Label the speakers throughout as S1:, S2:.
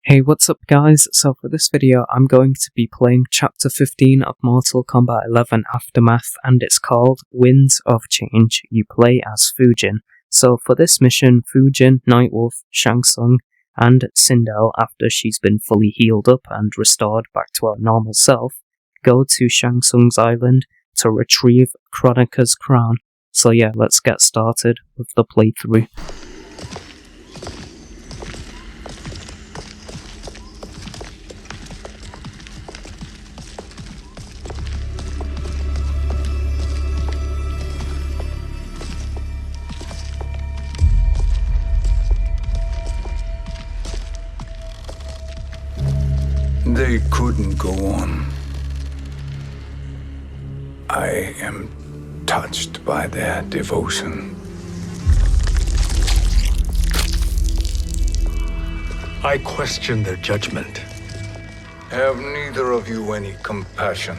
S1: Hey, what's up guys? So for this video I'm going to be playing Chapter 15 of Mortal Kombat 11 Aftermath, and it's called Winds of Change. You play as Fujin. So for this mission, Fujin, Nightwolf, Shang Tsung, and Sindel, after she's been fully healed up and restored back to her normal self, go to Shang Tsung's island to retrieve Kronika's crown. So yeah, let's get started with the playthrough.
S2: They couldn't go on. I am touched by their devotion.
S3: I question their judgment.
S2: Have neither of you any compassion?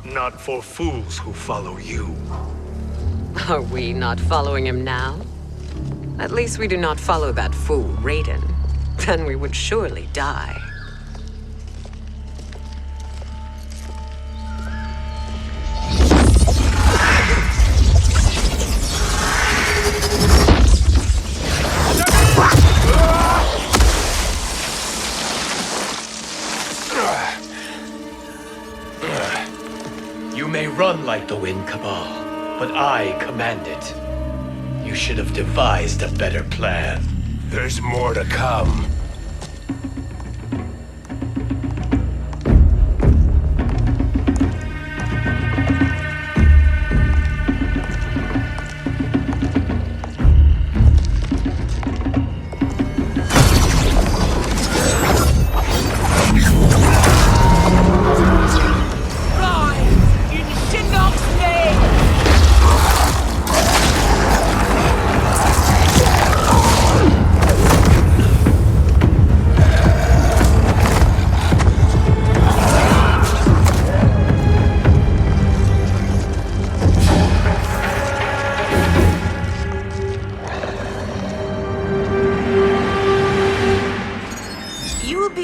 S3: Not for fools who follow you.
S4: Are we not following him now? At least we do not follow that fool, Raiden. Then we would surely die.
S5: You may run like the wind, Cabal, but I command it. You should have devised a better plan.
S3: There's more to come.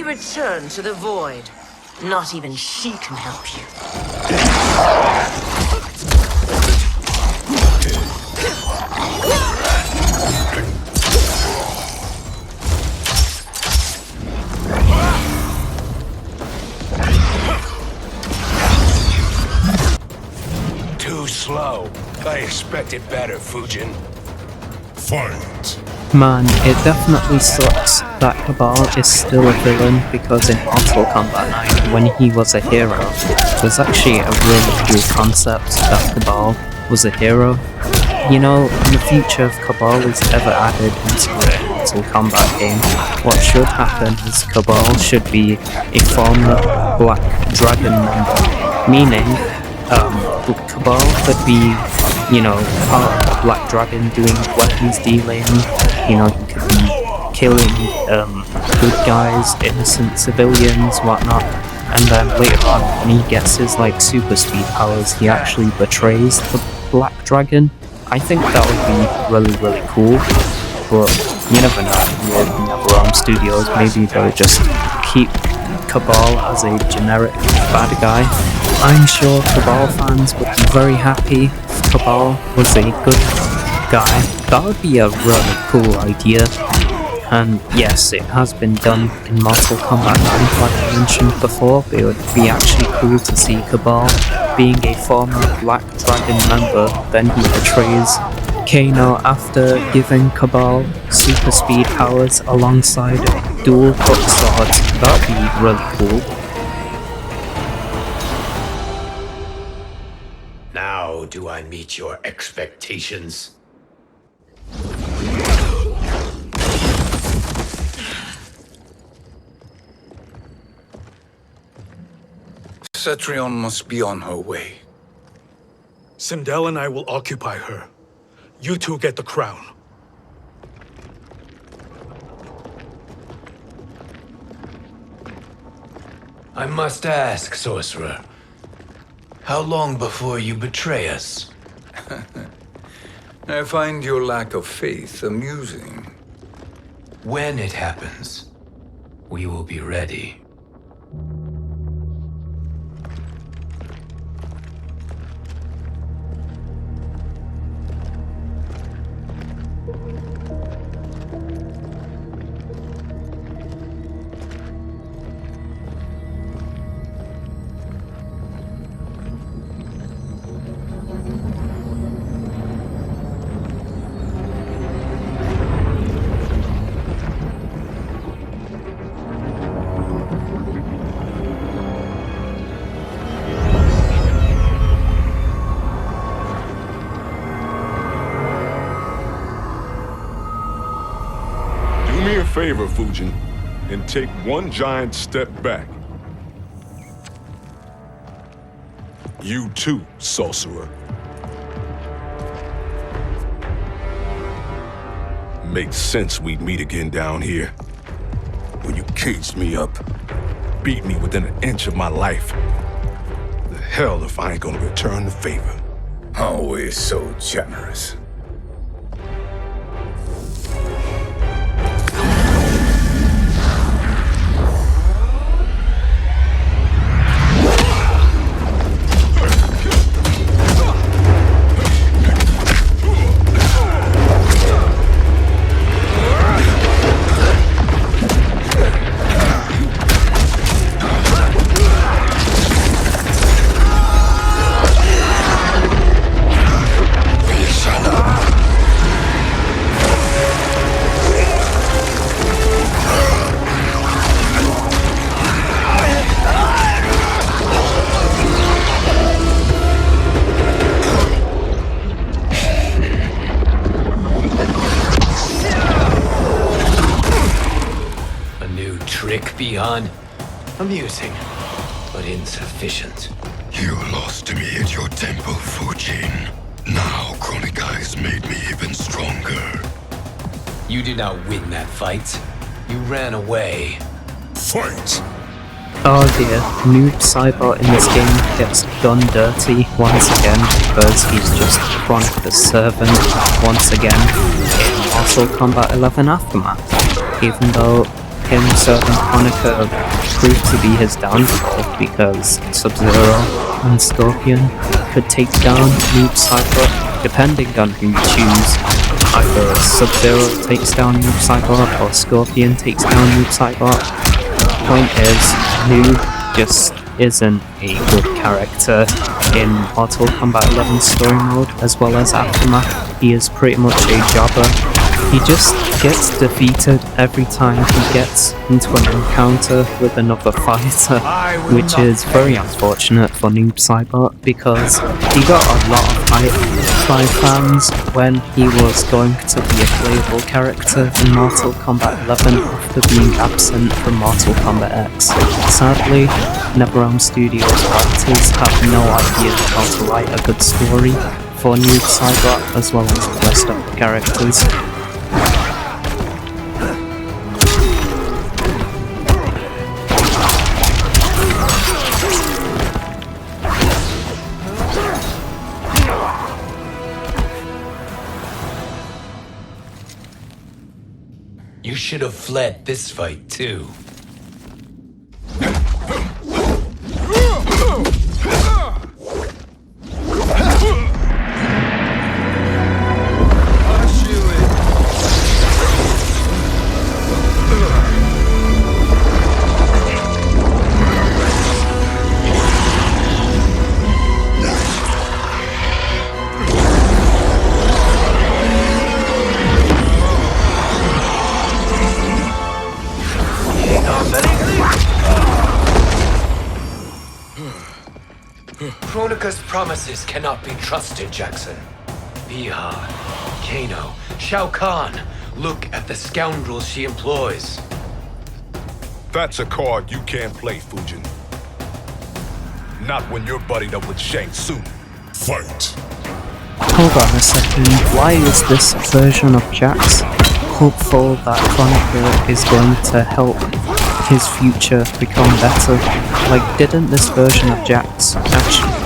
S6: Return to the void. Not even she can help you.
S3: Too slow. I expected better, Fujin. Fight.
S1: Man, it definitely sucks that Cabal is still a villain, because in Mortal Kombat 9, when he was a hero, it was actually a really cool concept that Cabal was a hero. You know, in the future, if Cabal is ever added into a Mortal Kombat game, what should happen is Cabal should be a former Black Dragon member, meaning Cabal could be, you know, part of the Black Dragon doing weapons dealing. You know, he could be killing good guys, innocent civilians, whatnot, and then later on, when he gets his like super speed powers, he actually betrays the Black Dragon. I think that would be really, really cool, but you never know. With NetherRealm Studios, maybe they'll just keep Cabal as a generic bad guy. I'm sure Cabal fans would be very happy if Cabal was a good guy. That would be a really cool idea. And yes, it has been done in Mortal Kombat 9, like I mentioned before, but it would be actually cool to see Cabal being a former Black Dragon member, then he betrays Kano after giving Cabal super speed powers alongside dual hook swords. That would be really cool.
S5: Now do I meet your expectations?
S2: Cetrion must be on her way.
S3: Sindel and I will occupy her. You two get the crown.
S5: I must ask, sorcerer. How long before you betray us?
S2: I find your lack of faith amusing.
S5: When it happens. We will be ready.
S7: Do me a favor, Fujin, and take one giant step back. You too, sorcerer. Makes sense we'd meet again down here. When you caged me up, beat me within an inch of my life. The hell if I ain't gonna return the favor.
S2: Always so generous.
S5: Beyond amusing, but insufficient.
S8: You lost to me at your temple, Fujin. Now Kronika has made me even stronger.
S5: You did not win that fight. You ran away.
S8: Fight!
S1: Oh dear, Noob Cybot in this game gets done dirty once again because he's just Kronika's servant once again in Mortal Kombat 11 Aftermath. Even though him serving Kronika proved to be his downfall because Sub-Zero and Scorpion could take down Noob Cybot depending on who you choose. Either Sub-Zero takes down Noob Cybot or Scorpion takes down Noob Cybot. Point is, Noob just isn't a good character in Mortal Kombat 11 story mode as well as Aftermath. He is pretty much a jobber. He just gets defeated every time he gets into an encounter with another fighter, which is very unfortunate for Noob Cybot because he got a lot of hype by fans when he was going to be a playable character in Mortal Kombat 11 after being absent from Mortal Kombat X. Sadly, NetherRealm Studios writers have no idea how to write a good story for Noob Cybot as well as the rest of the characters.
S5: You should have fled this fight too. Kronika's promises cannot be trusted, Jackson. Biha, Kano, Shao Kahn, look at the scoundrels she employs.
S7: That's a card you can't play, Fujin. Not when you're buddied up with Shang Tsung. Fight!
S1: Hold on a second, why is this version of Jax hopeful that Kronika is going to help his future become better? Like, didn't this version of Jax actually...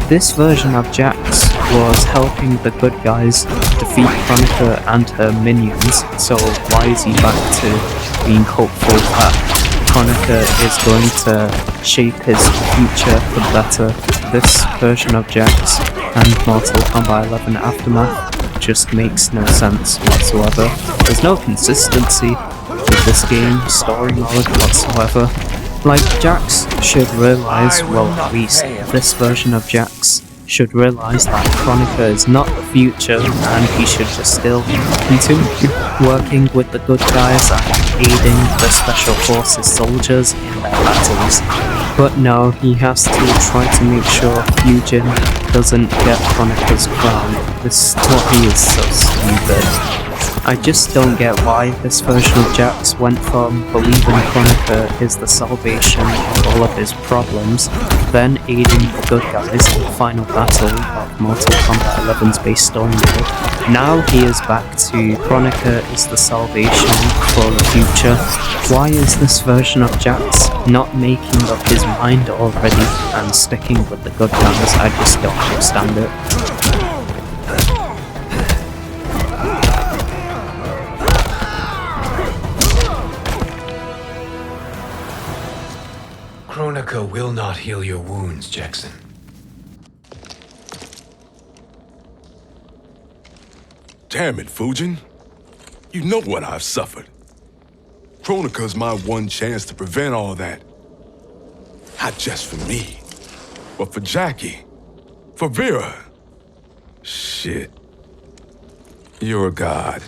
S1: This version of Jax was helping the good guys defeat Kronika and her minions, so why is he back to being hopeful that Kronika is going to shape his future for the better. This version of Jax and Mortal Kombat 11 Aftermath just makes no sense whatsoever. There's no consistency with this game, story mode whatsoever. Like, Jax should realise, well, at least this version of Jax should realise that Kronika is not the future and he should just still continue working with the good guys and aiding the Special Forces soldiers in their battles. But no, he has to try to make sure Fujin doesn't get Kronika's crown. This story is so stupid. I just don't get why this version of Jax went from believing Kronika is the salvation of all of his problems, then aiding the good guys in the final battle of Mortal Kombat 11's base story mode. Now he is back to Kronika is the salvation for the future. Why is this version of Jax not making up his mind already and sticking with the good guys? I just don't understand it.
S5: Kronika will not heal your wounds, Jackson.
S7: Damn it, Fujin. You know what I've suffered. Kronika's my one chance to prevent all that. Not just for me, but for Jackie, for Vera. Shit. You're a god.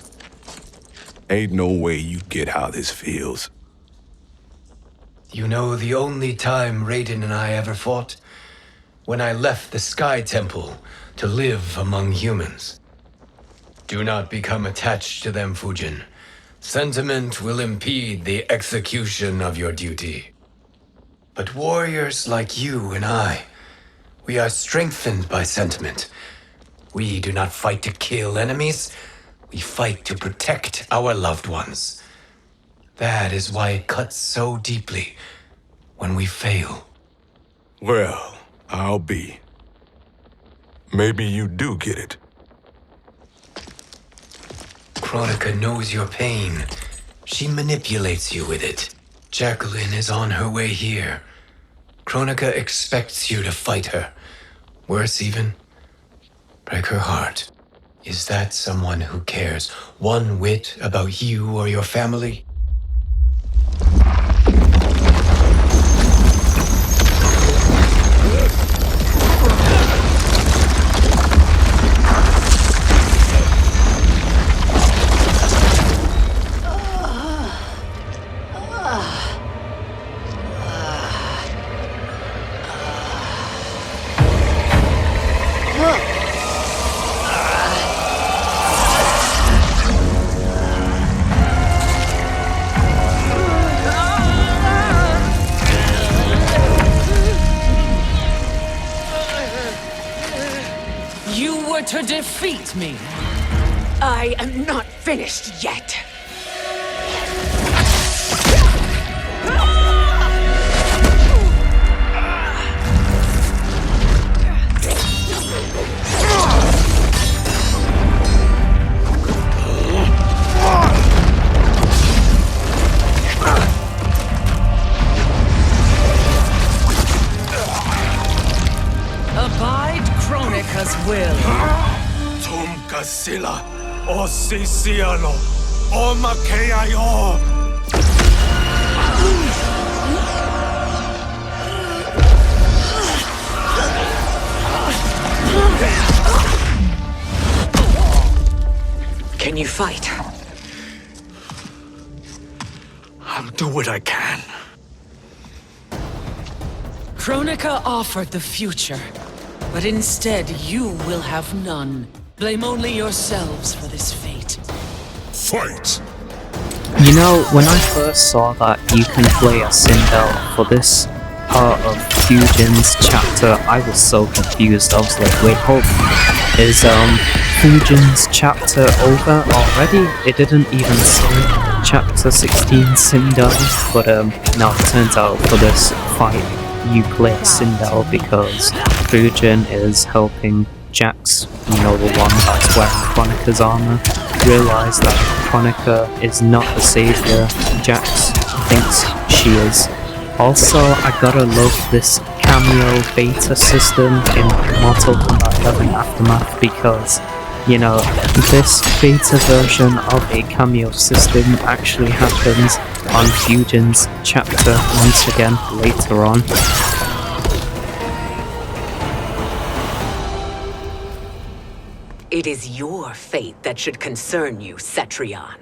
S7: Ain't no way you get how this feels.
S5: You know the only time Raiden and I ever fought? When I left the Sky Temple to live among humans. Do not become attached to them, Fujin. Sentiment will impede the execution of your duty. But warriors like you and I, we are strengthened by sentiment. We do not fight to kill enemies. We fight to protect our loved ones. That is why it cuts so deeply when we fail.
S7: Well, I'll be. Maybe you do get it.
S5: Kronika knows your pain. She manipulates you with it. Jacqueline is on her way here. Kronika expects you to fight her. Worse even, break her heart. Is that someone who cares one whit about you or your family?
S9: To defeat me.
S6: I am not finished yet.
S9: Abide Kronika's will.
S3: Sila, o Sisialo, o Makeayo.
S4: Can you fight?
S3: I'll do what I can.
S9: Kronika offered the future, but instead you will have none. Blame only yourselves for this fate.
S7: Fight!
S1: You know, when I first saw that you can play as Sindel for this part of Fujin's chapter, I was so confused. I was like, wait, hold on. Is Fujin's chapter over already? It didn't even say chapter 16 Sindel, but no, it turns out for this fight you play Sindel because Fujin is helping Jax, you know, the one that's wearing Kronika's armor, realize that Kronika is not the savior Jax thinks she is. Also, I gotta love this cameo beta system in Mortal Kombat 11 Aftermath because, you know, this beta version of a cameo system actually happens on Fujin's chapter once again later on.
S4: It is your fate that should concern you, Cetrion.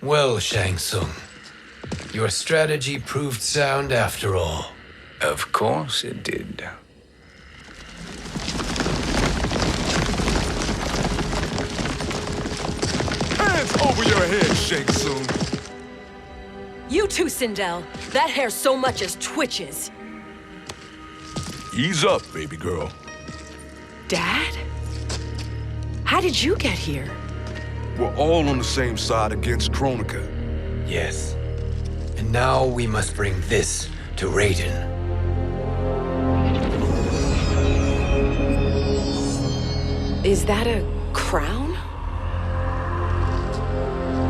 S5: Well, Shang Tsung, your strategy proved sound after all.
S2: Of course it did.
S7: Hands over your head, Shang Tsung.
S10: You too, Sindel. That hair so much as twitches.
S7: Ease up, baby girl.
S10: Dad? How did you get here?
S7: We're all on the same side against Kronika.
S5: Yes. And now we must bring this to Raiden.
S10: Is that a crown?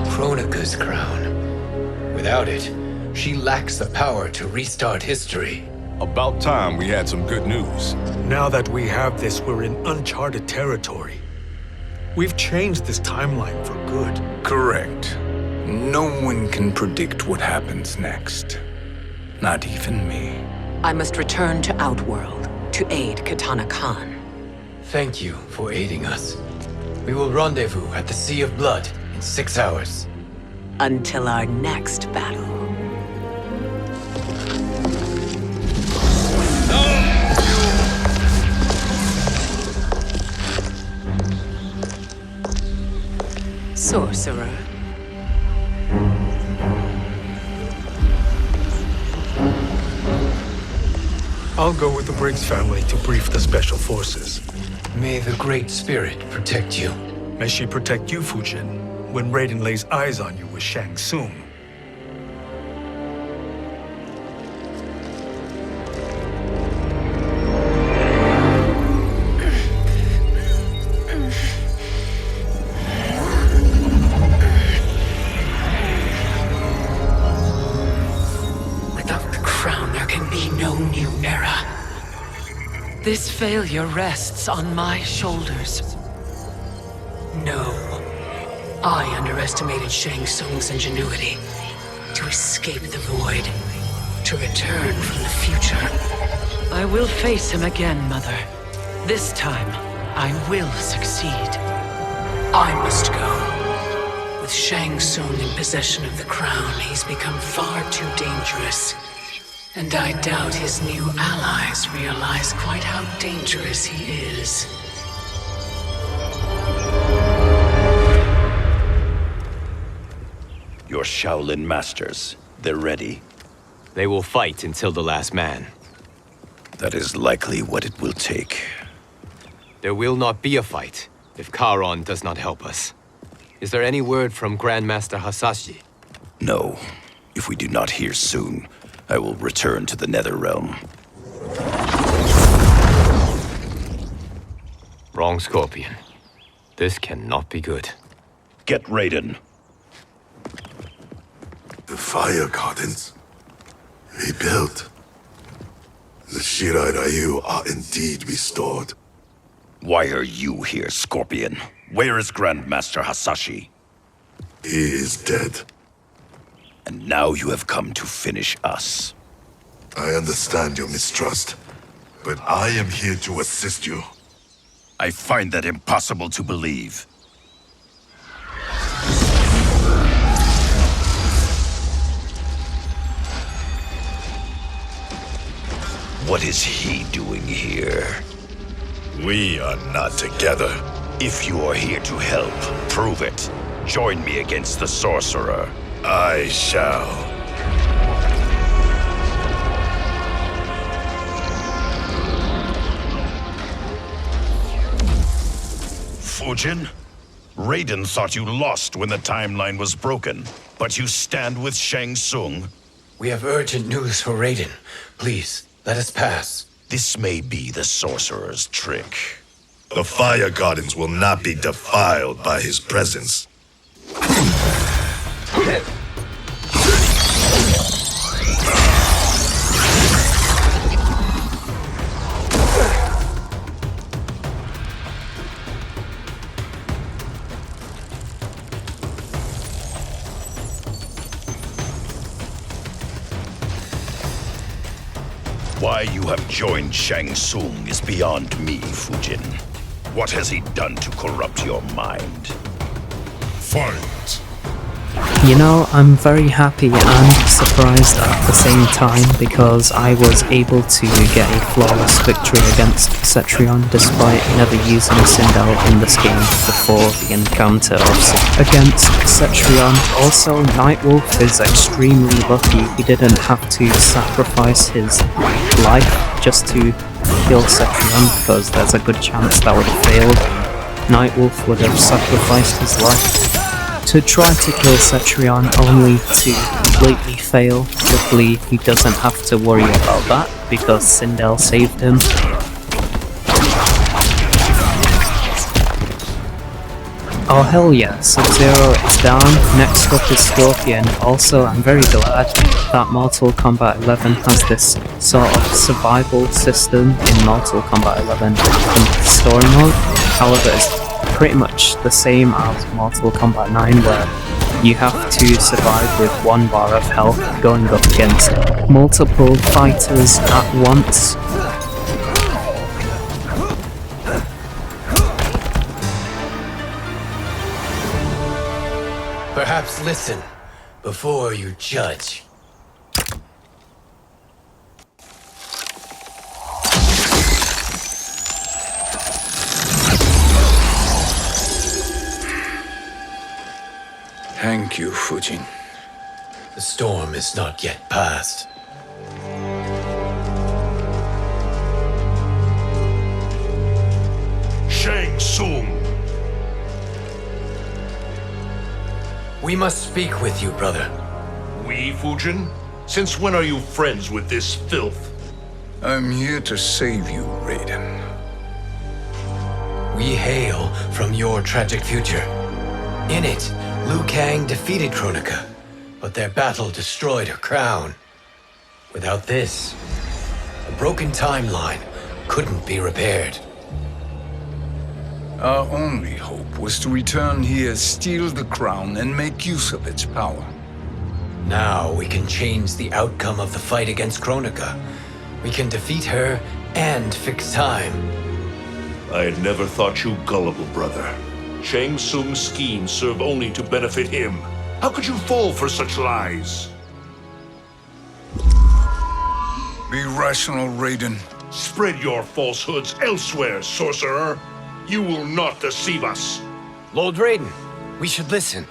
S5: Kronika's crown. Without it, she lacks the power to restart history.
S7: About time we had some good news.
S3: Now that we have this, we're in uncharted territory. We've changed this timeline for good.
S2: Correct. No one can predict what happens next. Not even me.
S4: I must return to Outworld to aid Katana Khan.
S5: Thank you for aiding us. We will rendezvous at the Sea of Blood in 6 hours.
S4: Until our next battle. Sorcerer.
S3: I'll go with the Briggs family to brief the Special Forces.
S5: May the Great Spirit protect you.
S3: May she protect you, Fujin, when Raiden lays eyes on you with Shang Tsung.
S9: This failure rests on my shoulders.
S6: No. I underestimated Shang Tsung's ingenuity. To escape the void. To return from the future.
S9: I will face him again, Mother. This time, I will succeed.
S6: I must go. With Shang Tsung in possession of the crown, he's become far too dangerous. And I doubt his new allies realize quite how dangerous he is.
S11: Your Shaolin masters, they're ready.
S12: They will fight until the last man.
S11: That is likely what it will take.
S12: There will not be a fight if Charon does not help us. Is there any word from Grandmaster Hasashi?
S11: No. If we do not hear soon, I will return to the Netherrealm.
S12: Wrong, Scorpion. This cannot be good.
S11: Get Raiden.
S8: The fire gardens rebuilt. The Shirai Ryu are indeed restored.
S11: Why are you here, Scorpion? Where is Grandmaster Hasashi?
S8: He is dead.
S11: And now you have come to finish us.
S8: I understand your mistrust, but I am here to assist you.
S11: I find that impossible to believe. What is he doing here?
S8: We are not together.
S11: If you are here to help, prove it. Join me against the sorcerer.
S8: I shall.
S11: Fujin? Raiden thought you lost when the timeline was broken, but you stand with Shang Tsung.
S5: We have urgent news for Raiden. Please, let us pass.
S11: This may be the sorcerer's trick.
S8: The Fire Gardens will not be defiled by his presence.
S11: Why you have joined Shang Tsung is beyond me, Fujin. What has he done to corrupt your mind?
S8: Fight!
S1: You know, I'm very happy and surprised at the same time because I was able to get a flawless victory against Cetrion despite never using Sindel in this game before the encounter against Cetrion. Also, Nightwolf is extremely lucky he didn't have to sacrifice his life just to kill Cetrion because there's a good chance that would have failed. Nightwolf would have sacrificed his life to try to kill Cetrion, only to completely fail. Luckily, he doesn't have to worry about that because Sindel saved him. Oh hell yeah, Sub-Zero is down. Next up is Scorpion. Also, I'm very glad that Mortal Kombat 11 has this sort of survival system in Mortal Kombat 11 in story mode. However, it's pretty much the same as Mortal Kombat 9 where you have to survive with 1 bar of health going up against multiple fighters at once.
S5: Perhaps listen before you judge.
S2: Thank you, Fujin.
S5: The storm is not yet past.
S8: Shang Tsung!
S5: We must speak with you, brother.
S13: We, Fujin? Since when are you friends with this filth?
S2: I'm here to save you, Raiden.
S5: We hail from your tragic future. In it, Liu Kang defeated Kronika, but their battle destroyed her crown. Without this, a broken timeline couldn't be repaired.
S2: Our only hope was to return here, steal the crown, and make use of its power.
S5: Now we can change the outcome of the fight against Kronika. We can defeat her and fix time.
S13: I had never thought you gullible, brother. Shang Tsung's schemes serve only to benefit him. How could you fall for such lies?
S2: Be rational, Raiden.
S13: Spread your falsehoods elsewhere, sorcerer. You will not deceive us.
S5: Lord Raiden, we should listen.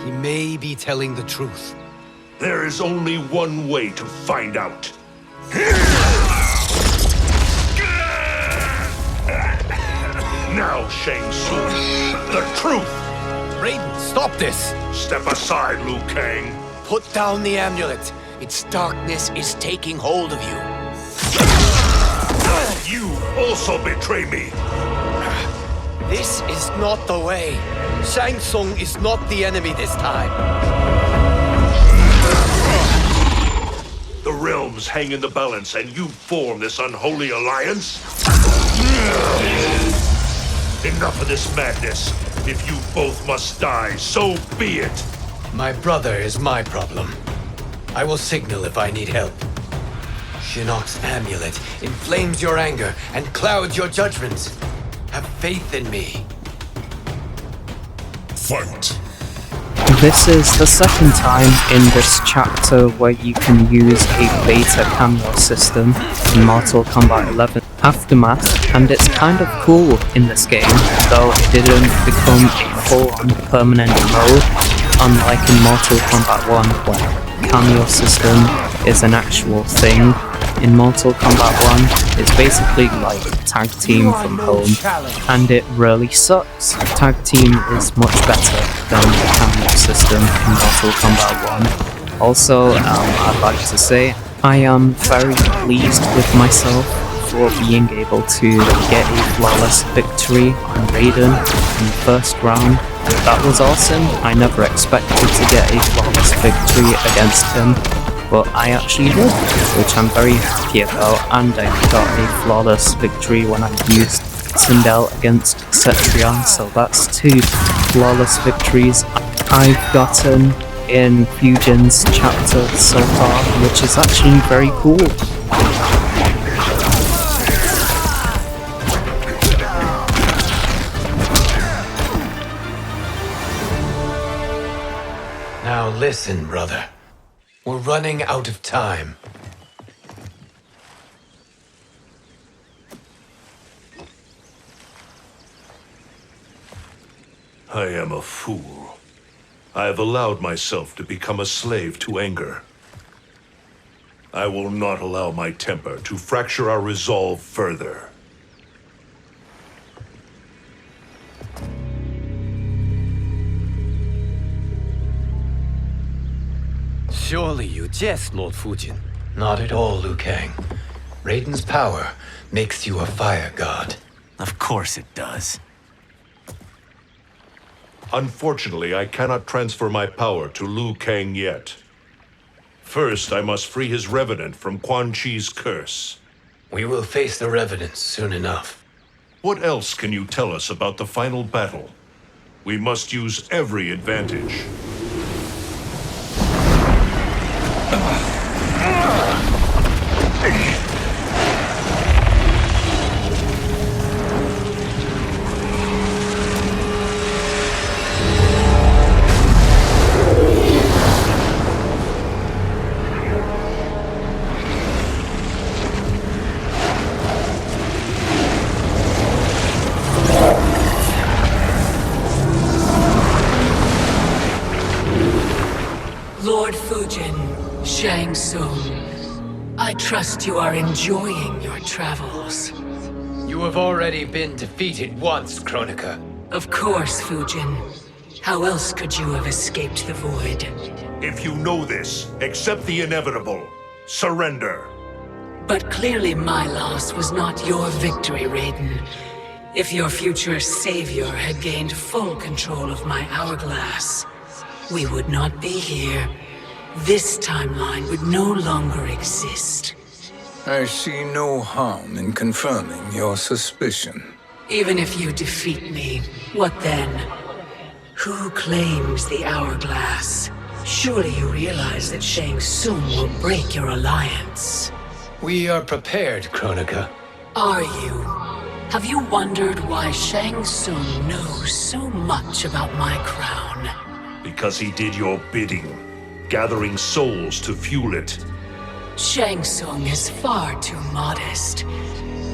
S5: He may be telling the truth.
S13: There is only one way to find out. Now, Shang Tsung, the truth!
S5: Raiden, stop this!
S13: Step aside, Liu Kang.
S5: Put down the amulet. Its darkness is taking hold of you.
S13: You also betray me.
S5: This is not the way. Shang Tsung is not the enemy this time.
S13: The realms hang in the balance, and you form this unholy alliance? Enough of this madness. If you both must die, so be it.
S5: My brother is my problem. I will signal if I need help. Shinnok's amulet inflames your anger and clouds your judgments. Have faith in me.
S8: Fight.
S1: This is the second time in this chapter where you can use a beta cameo system in Mortal Kombat 11 Aftermath, and it's kind of cool in this game, though it didn't become a full-on permanent mode, unlike in Mortal Kombat 1 where cameo system is an actual thing. In Mortal Kombat 1, it's basically like tag team from home, and it really sucks. Tag team is much better than the cameo system in Mortal Kombat 1. Also, I'd like to say, I am very pleased with myself for being able to get a flawless victory on Raiden in the first round. That was awesome. I never expected to get a flawless victory against him, but I actually did, which I'm very happy about, and I got a flawless victory when I used Sindel against Cetrion, so that's 2 flawless victories I've gotten in Fujin's chapter so far, which is actually very cool.
S5: Now listen, brother. We're running out of time.
S13: I am a fool. I have allowed myself to become a slave to anger. I will not allow my temper to fracture our resolve further.
S12: Surely you jest, Lord Fujin.
S5: Not at all, Liu Kang. Raiden's power makes you a fire god.
S12: Of course it does.
S13: Unfortunately, I cannot transfer my power to Liu Kang yet. First, I must free his Revenant from Quan Chi's curse.
S5: We will face the Revenants soon enough.
S13: What else can you tell us about the final battle? We must use every advantage.
S6: Lord Fujin, Shang Tsung, I trust you are enjoying your travels.
S5: You have already been defeated once, Kronika.
S6: Of course, Fujin. How else could you have escaped the void?
S13: If you know this, accept the inevitable. Surrender.
S6: But clearly my loss was not your victory, Raiden. If your future savior had gained full control of my hourglass, we would not be here. This timeline would no longer exist.
S2: I see no harm in confirming your suspicion.
S6: Even if you defeat me, what then? Who claims the hourglass? Surely you realize that Shang Tsung will break your alliance.
S5: We are prepared, Kronika.
S6: Are you? Have you wondered why Shang Tsung knows so much about my crown?
S13: Because he did your bidding, gathering souls to fuel it.
S6: Shang Tsung is far too modest.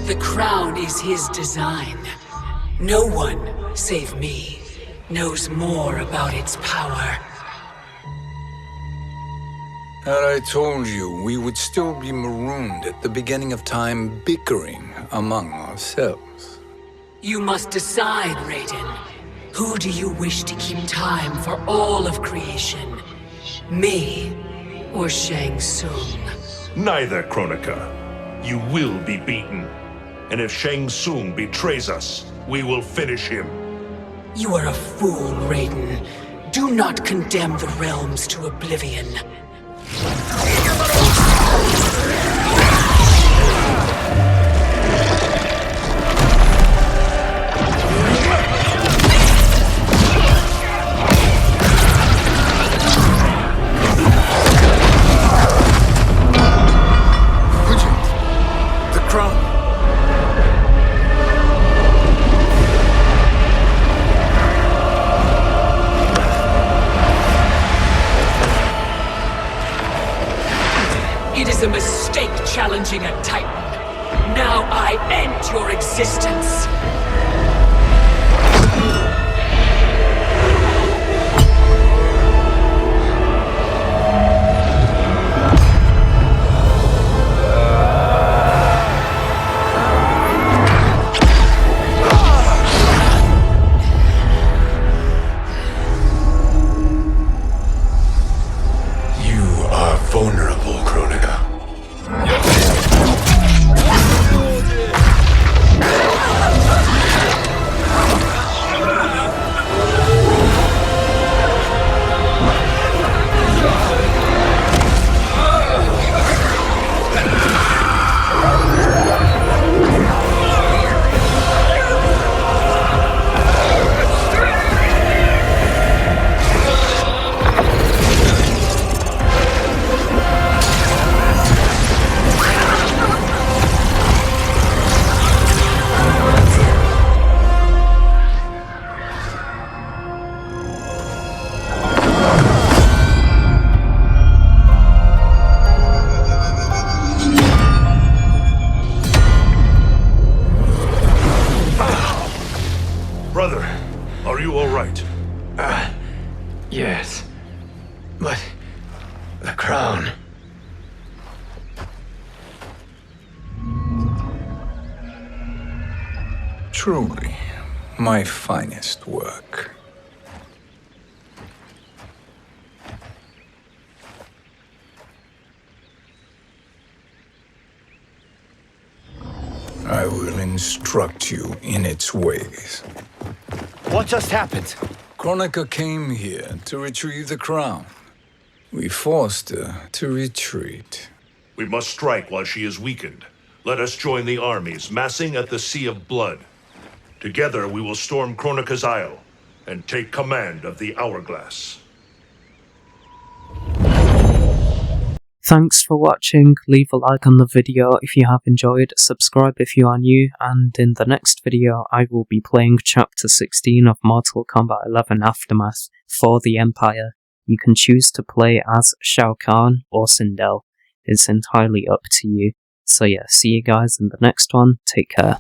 S6: The crown is his design. No one, save me, knows more about its power.
S2: Had I told you, we would still be marooned at the beginning of time, bickering among ourselves.
S6: You must decide, Raiden. Who do you wish to keep time for all of creation? Me or Shang Tsung?
S13: Neither, Kronika. You will be beaten. And if Shang Tsung betrays us, we will finish him.
S6: You are a fool, Raiden. Do not condemn the realms to oblivion. challenging a Titan. Now I end your existence.
S2: Vulnerable, Kronika.
S13: Brother, are you all right?
S5: Yes. But the crown.
S2: Truly, my finest work. I will instruct you in its ways.
S12: What just happened?
S2: Kronika came here to retrieve the crown. We forced her to retreat.
S13: We must strike while she is weakened. Let us join the armies, massing at the Sea of Blood. Together we will storm Kronika's Isle and take command of the Hourglass.
S1: Thanks for watching, leave a like on the video if you have enjoyed, subscribe if you are new, and in the next video I will be playing Chapter 16 of Mortal Kombat 11 Aftermath for the Empire. You can choose to play as Shao Kahn or Sindel, it's entirely up to you. So yeah, see you guys in the next one, take care.